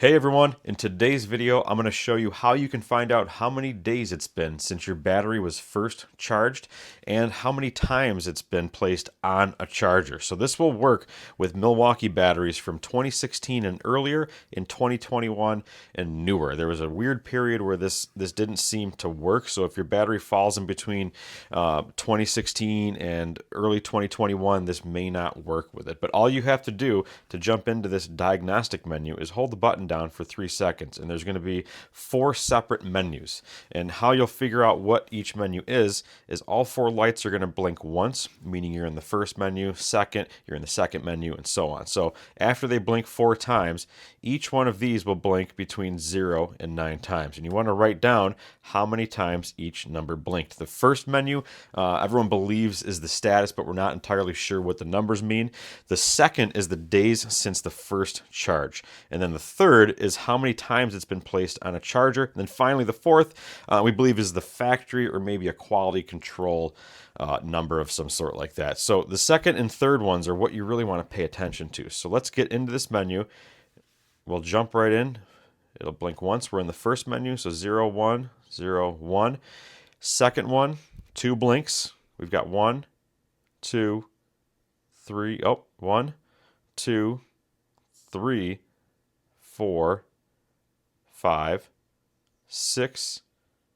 Hey everyone, in today's video I'm going to show you how you can find out how many days it's been since your battery was first charged and how many times it's been placed on a charger. So this will work with Milwaukee batteries from 2016 and earlier, in 2021 and newer. There was a weird period where this didn't seem to work, so if your battery falls in between 2016 and early 2021, this may not work with it. But all you have to do to jump into this diagnostic menu is hold the button down for 3 seconds, and there's going to be 4 separate menus. And how you'll figure out what each menu is all 4 lights are going to blink once, meaning you're in the first menu, second, you're in the second menu, and so on. So after they blink 4 times, each one of these will blink between 0 and 9 times. And you want to write down how many times each number blinked. The first menu, everyone believes is the status, but we're not entirely sure what the numbers mean. The second is the days since the first charge. And then the third is how many times it's been placed on a charger. And then finally, the fourth, we believe is the factory or maybe a quality control number of some sort like that. So the second and third ones are what you really want to pay attention to. So let's get into this menu. We'll jump right in. It'll blink once. We're in the first menu, so 0, 1, 0, 1. Second one, 2 blinks. We've got 1, 2, 3. Oh, 1, 2, 3, 4, 5, 6,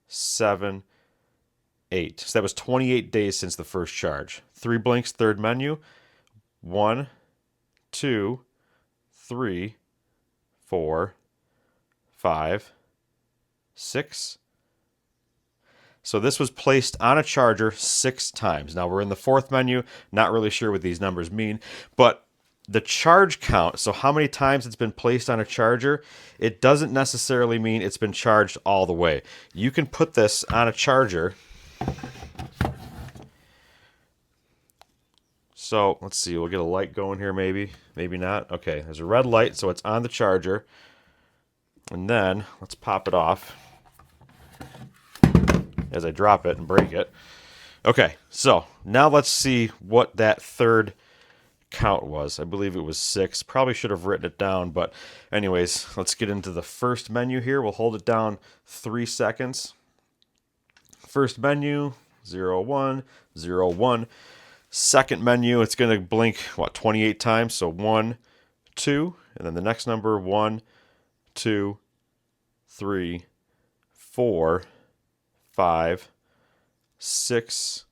7, 8. So that was 28 days since the first charge. 3 blinks, third menu. 1, 2, 3, 4, 5, 6. So this was placed on a charger 6 times. Now we're in the fourth menu, not really sure what these numbers mean, but the charge count, so how many times it's been placed on a charger, it doesn't necessarily mean it's been charged all the way. You can put this on a charger. So let's see, we'll get a light going here maybe, maybe not. Okay, there's a red light, so it's on the charger. And then let's pop it off as I drop it and break it. Okay, so now let's see what that third count was. I believe it was 6. Probably should have written it down, but anyways, let's get into the first menu here. We'll hold it down 3 seconds. First menu, 0, 1, 0, 1. Second menu, it's going to blink, 28 times, so 1, 2, and then the next number, 1, 2, 3, 4, 5, 6,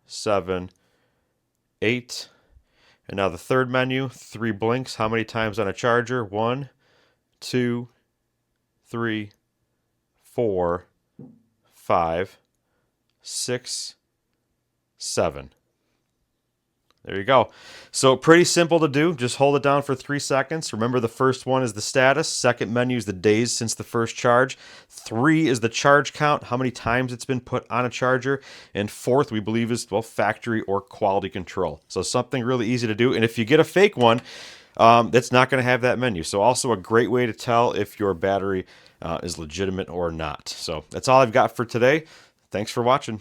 7, 8. And now the third menu, 3 blinks. How many times on a charger? 1, 2, 3, 4, 5, 6, 7. There you go. So pretty simple to do. Just hold it down for 3 seconds. Remember, the first one is the status. Second menu is the days since the first charge. 3 is the charge count, how many times it's been put on a charger. And fourth, we believe, is, well, factory or quality control. So something really easy to do. And if you get a fake one, that's not going to have that menu. So also a great way to tell if your battery is legitimate or not. So that's all I've got for today. Thanks for watching.